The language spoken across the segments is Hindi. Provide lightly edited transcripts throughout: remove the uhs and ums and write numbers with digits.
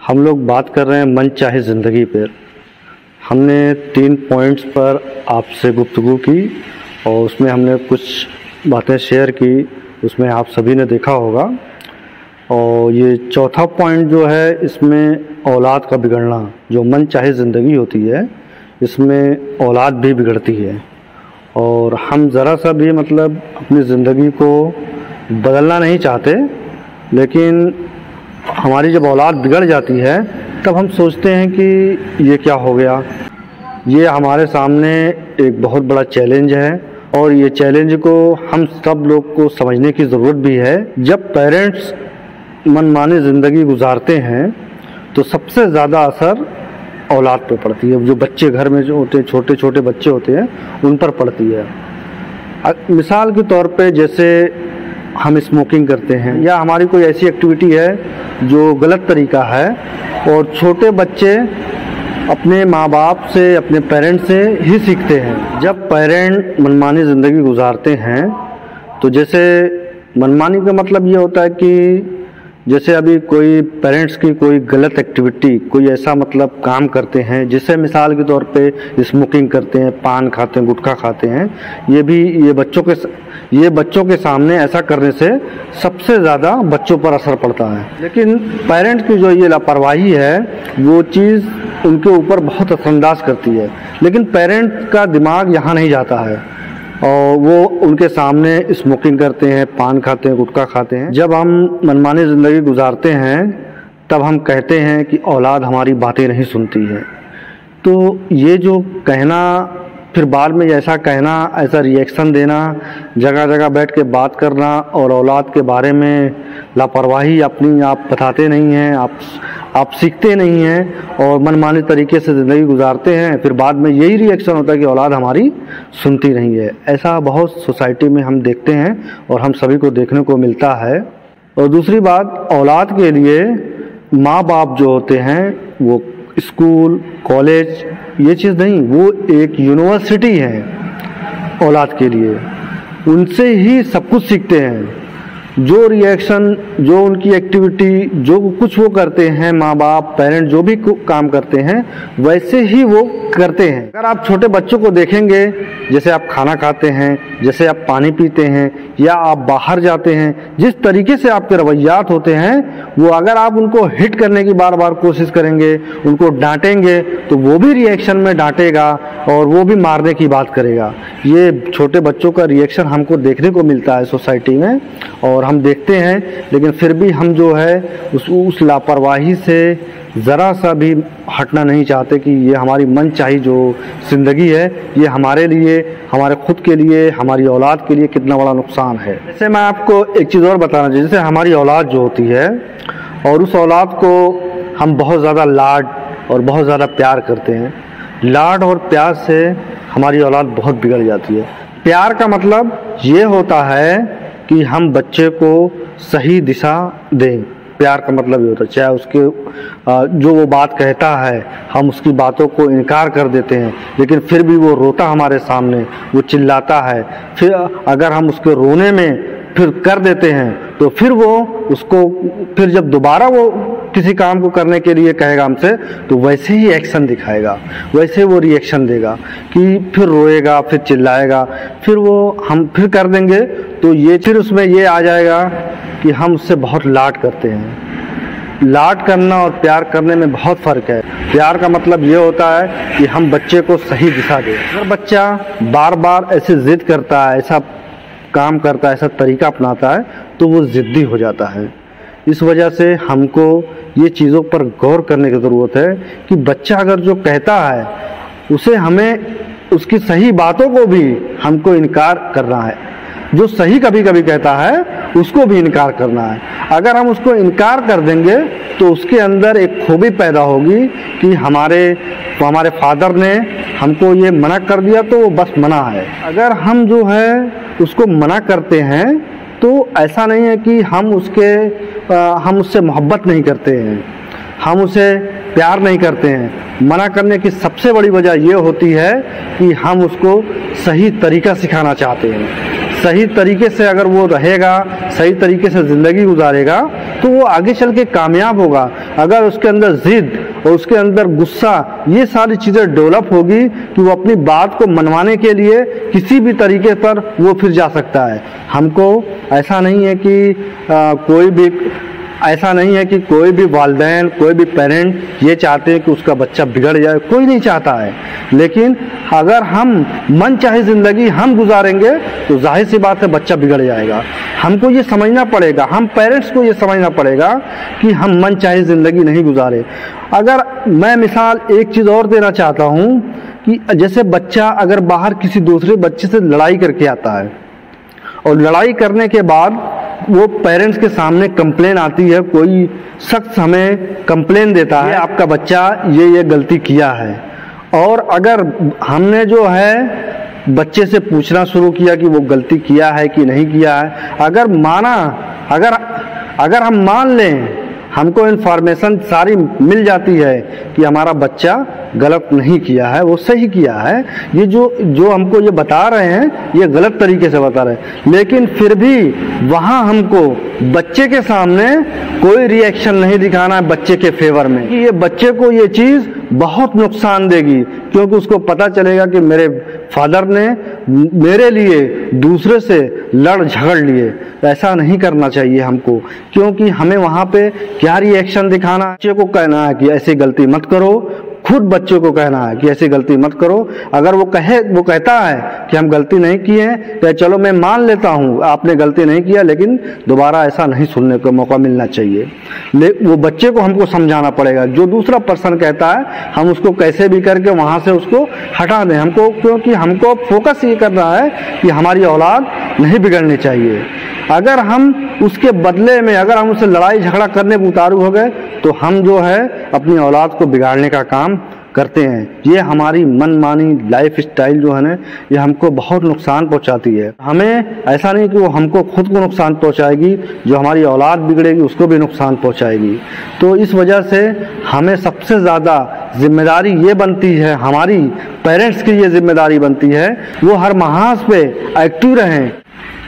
हम लोग बात कर रहे हैं मनचाही ज़िंदगी पर। हमने 3 पॉइंट्स पर आपसे गुफ्तगू की और उसमें हमने कुछ बातें शेयर की, उसमें आप सभी ने देखा होगा। और ये चौथा पॉइंट जो है, इसमें औलाद का बिगड़ना, जो मनचाही ज़िंदगी होती है इसमें औलाद भी बिगड़ती है। और हम ज़रा सा भी अपनी ज़िंदगी को बदलना नहीं चाहते, लेकिन हमारी जब औलाद बिगड़ जाती है तब हम सोचते हैं कि ये क्या हो गया। ये हमारे सामने एक बहुत बड़ा चैलेंज है और ये चैलेंज को हम सब लोग को समझने की ज़रूरत भी है। जब पेरेंट्स मनमानी ज़िंदगी गुजारते हैं तो सबसे ज़्यादा असर औलाद पे पड़ती है। जो बच्चे घर में जो होते हैं, छोटे छोटे बच्चे होते हैं, उन पर पड़ती है। मिसाल के तौर पे जैसे हम स्मोकिंग करते हैं या हमारी कोई ऐसी एक्टिविटी है जो गलत तरीका है, और छोटे बच्चे अपने माँ बाप से, अपने पेरेंट्स से ही सीखते हैं। जब पेरेंट मनमानी ज़िंदगी गुजारते हैं तो जैसे मनमानी का मतलब ये होता है कि जैसे अभी कोई पेरेंट्स की कोई गलत एक्टिविटी, कोई ऐसा काम करते हैं जिससे मिसाल के तौर पे स्मोकिंग करते हैं, पान खाते हैं, गुटखा खाते हैं। ये बच्चों के सामने ऐसा करने से सबसे ज़्यादा बच्चों पर असर पड़ता है। लेकिन पेरेंट्स की जो ये लापरवाही है वो चीज़ उनके ऊपर बहुत असरअंदाज करती है। लेकिन पेरेंट्स का दिमाग यहाँ नहीं जाता है और वो उनके सामने स्मोकिंग करते हैं, पान खाते हैं, गुटखा खाते हैं। जब हम मनमानी ज़िंदगी गुजारते हैं तब हम कहते हैं कि औलाद हमारी बातें नहीं सुनती है। तो ये जो कहना, फिर बाद में ऐसा कहना, ऐसा रिएक्शन देना, जगह जगह बैठ के बात करना और औलाद के बारे में लापरवाही अपनी आप बताते नहीं हैं, आप सीखते नहीं हैं और मनमाने तरीके से ज़िंदगी गुजारते हैं। फिर बाद में यही रिएक्शन होता है कि औलाद हमारी सुनती नहीं है। ऐसा बहुत सोसाइटी में हम देखते हैं और हम सभी को देखने को मिलता है। और दूसरी बात, औलाद के लिए माँ बाप जो होते हैं वो स्कूल, कॉलेज, ये चीज़ नहीं, वो एक यूनिवर्सिटी है औलाद के लिए। उनसे ही सब कुछ सीखते हैं। जो रिएक्शन, जो उनकी एक्टिविटी, जो कुछ वो करते हैं, माँ बाप, पेरेंट जो भी काम करते हैं वैसे ही वो करते हैं। अगर आप छोटे बच्चों को देखेंगे, जैसे आप खाना खाते हैं, जैसे आप पानी पीते हैं या आप बाहर जाते हैं, जिस तरीके से आपके रवैयात होते हैं, वो अगर आप उनको हिट करने की बार बार कोशिश करेंगे, उनको डांटेंगे, तो वो भी रिएक्शन में डांटेगा और वो भी मारने की बात करेगा। ये छोटे बच्चों का रिएक्शन हमको देखने को मिलता है सोसाइटी में और हम देखते हैं। लेकिन फिर भी हम जो है उस लापरवाही से ज़रा सा भी हटना नहीं चाहते कि ये हमारी मनचाही जो ज़िंदगी है, ये हमारे लिए, हमारे खुद के लिए, हमारी औलाद के लिए कितना बड़ा नुकसान है। जैसे मैं आपको एक चीज़ और बताना चाहिए, जैसे हमारी औलाद जो होती है और उस औलाद को हम बहुत ज़्यादा लाड और बहुत ज़्यादा प्यार करते हैं। लाड और प्यार से हमारी औलाद बहुत बिगड़ जाती है। प्यार का मतलब ये होता है कि हम बच्चे को सही दिशा दें। प्यार का मतलब ये होता है, चाहे उसके जो वो बात कहता है हम उसकी बातों को इनकार कर देते हैं, लेकिन फिर भी वो रोता हमारे सामने, वो चिल्लाता है, फिर अगर हम उसके रोने में फिर कर देते हैं तो फिर वो उसको, फिर जब दोबारा वो किसी काम को करने के लिए कहेगा हमसे, तो वैसे ही एक्शन दिखाएगा, वैसे वो रिएक्शन देगा कि फिर रोएगा, फिर चिल्लाएगा, फिर वो हम फिर कर देंगे। तो ये फिर उसमें ये आ जाएगा कि हम उससे बहुत लाड करते हैं। लाड करना और प्यार करने में बहुत फ़र्क है। प्यार का मतलब ये होता है कि हम बच्चे को सही दिशा दें। अगर बच्चा बार बार ऐसे ज़िद करता है, ऐसा काम करता है, ऐसा तरीका अपनाता है, तो वो ज़िद्दी हो जाता है। इस वजह से हमको ये चीज़ों पर गौर करने की ज़रूरत है कि बच्चा अगर जो कहता है उसे हमें उसकी सही बातों को भी हमको इनकार करना है। जो सही कभी कभी कहता है उसको भी इनकार करना है। अगर हम उसको इनकार कर देंगे तो उसके अंदर एक खूबी पैदा होगी कि हमारे फादर ने हमको ये मना कर दिया तो वो बस मना है। अगर हम जो है उसको मना करते हैं तो ऐसा नहीं है कि हम उससे मोहब्बत नहीं करते हैं, हम उसे प्यार नहीं करते हैं। मना करने की सबसे बड़ी वजह ये होती है कि हम उसको सही तरीका सिखाना चाहते हैं। सही तरीके से अगर वो रहेगा, सही तरीके से ज़िंदगी गुजारेगा तो वो आगे चल के कामयाब होगा। अगर उसके अंदर जिद और उसके अंदर गुस्सा, ये सारी चीज़ें डेवलप होगी कि वो अपनी बात को मनवाने के लिए किसी भी तरीके पर वो फिर जा सकता है। हमको ऐसा नहीं है कि कोई भी वालिदैन, कोई भी पेरेंट ये चाहते हैं कि उसका बच्चा बिगड़ जाए, कोई नहीं चाहता है। लेकिन अगर हम मन चाहे ज़िंदगी हम गुजारेंगे तो जाहिर सी बात है बच्चा बिगड़ जाएगा। हमको ये समझना पड़ेगा, हम पेरेंट्स को ये समझना पड़ेगा कि हम मन चाहे ज़िंदगी नहीं गुजारे। अगर मैं मिसाल एक चीज़ और देना चाहता हूँ कि जैसे बच्चा अगर बाहर किसी दूसरे बच्चे से लड़ाई करके आता है और लड़ाई करने के बाद वो पेरेंट्स के सामने कंप्लेन आती है, कोई शख्स हमें कंप्लेन देता है आपका बच्चा ये गलती किया है, और अगर हमने जो है बच्चे से पूछना शुरू किया कि वो गलती किया है कि नहीं किया है, अगर हम मान लें, हमको इन्फॉर्मेशन सारी मिल जाती है कि हमारा बच्चा गलत नहीं किया है, वो सही किया है, ये जो हमको ये बता रहे हैं ये गलत तरीके से बता रहे हैं, लेकिन फिर भी वहाँ हमको बच्चे के सामने कोई रिएक्शन नहीं दिखाना है बच्चे के फेवर में, कि ये बच्चे को ये चीज़ बहुत नुकसान देगी, क्योंकि उसको पता चलेगा कि मेरे फादर ने मेरे लिए दूसरे से लड़ झगड़ लिए। ऐसा नहीं करना चाहिए हमको, क्योंकि हमें वहाँ पे क्या रिएक्शन दिखाना, बच्चे को कहना है कि ऐसी गलती मत करो, खुद बच्चे को कहना है कि ऐसी गलती मत करो। अगर वो कहता है कि हम गलती नहीं किए हैं तो चलो मैं मान लेता हूँ आपने गलती नहीं किया, लेकिन दोबारा ऐसा नहीं सुनने का मौका मिलना चाहिए। वो बच्चे को हमको समझाना पड़ेगा। जो दूसरा पर्सन कहता है हम उसको कैसे भी करके वहाँ से उसको हटा दें हमको, क्योंकि हमको फोकस ये करना है कि हमारी औलाद नहीं बिगड़नी चाहिए। अगर हम उसके बदले में अगर हम उससे लड़ाई झगड़ा करने पर उतारू हो गए तो हम जो है अपनी औलाद को बिगाड़ने का काम करते हैं। ये हमारी मनमानी लाइफ स्टाइल जो है ना, ये हमको बहुत नुकसान पहुंचाती है। हमें ऐसा नहीं कि वो हमको खुद को नुकसान पहुंचाएगी, जो हमारी औलाद बिगड़ेगी उसको भी नुकसान पहुंचाएगी। तो इस वजह से हमें सबसे ज़्यादा जिम्मेदारी ये बनती है, हमारी पेरेंट्स की ये जिम्मेदारी बनती है, वो हर महाज पे एक्टिव रहें।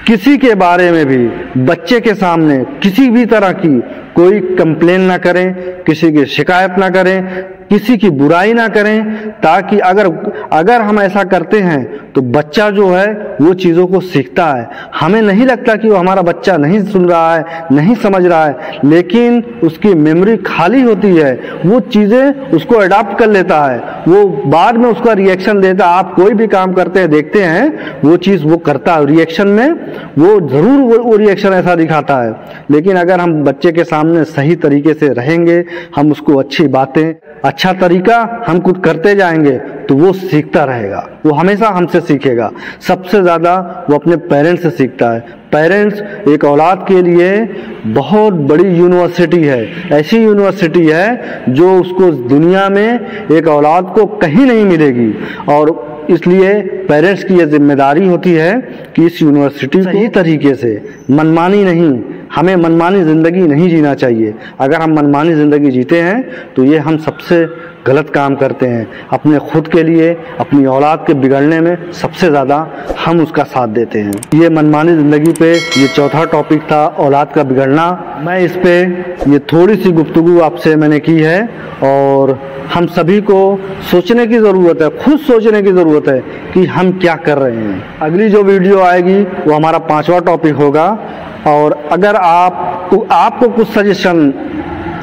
किसी के बारे में भी बच्चे के सामने किसी भी तरह की कोई कंप्लेन ना करें, किसी की शिकायत ना करें, किसी की बुराई ना करें, ताकि अगर हम ऐसा करते हैं तो बच्चा जो है वो चीज़ों को सीखता है। हमें नहीं लगता कि वो हमारा बच्चा नहीं सुन रहा है, नहीं समझ रहा है, लेकिन उसकी मेमोरी खाली होती है, वो चीज़ें उसको अडॉप्ट कर लेता है, वो बाद में उसका रिएक्शन देता है। आप कोई भी काम करते हैं देखते हैं वो चीज़ वो करता है, रिएक्शन में वो ज़रूर वो रिएक्शन ऐसा दिखाता है। लेकिन अगर हम बच्चे के सामने सही तरीके से रहेंगे, हम उसको अच्छी बातें, अच्छा तरीका हम कुछ करते जाएंगे तो वो सीखता रहेगा, वो हमेशा हमसे सीखेगा। सबसे ज़्यादा वो अपने पेरेंट्स से सीखता है। पेरेंट्स एक औलाद के लिए बहुत बड़ी यूनिवर्सिटी है, ऐसी यूनिवर्सिटी है जो उसको दुनिया में एक औलाद को कहीं नहीं मिलेगी। और इसलिए पेरेंट्स की यह जिम्मेदारी होती है कि इस यूनिवर्सिटी को सही तरीके से, मनमानी नहीं, हमें मनमानी ज़िंदगी नहीं जीना चाहिए। अगर हम मनमानी ज़िंदगी जीते हैं तो ये हम सबसे गलत काम करते हैं। अपने खुद के लिए, अपनी औलाद के बिगड़ने में सबसे ज़्यादा हम उसका साथ देते हैं। ये मनमानी ज़िंदगी पे ये चौथा टॉपिक था, औलाद का बिगड़ना। मैं इस पे ये थोड़ी सी गुफ्तगू आपसे मैंने की है, और हम सभी को सोचने की ज़रूरत है, खुद सोचने की ज़रूरत है कि हम क्या कर रहे हैं। अगली जो वीडियो आएगी वो हमारा 5वां टॉपिक होगा। और अगर आपको कुछ सजेशन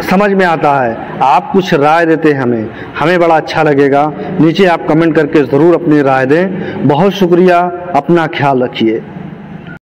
समझ में आता है, आप कुछ राय देते हैं हमें बड़ा अच्छा लगेगा। नीचे आप कमेंट करके ज़रूर अपनी राय दें। बहुत शुक्रिया, अपना ख्याल रखिए।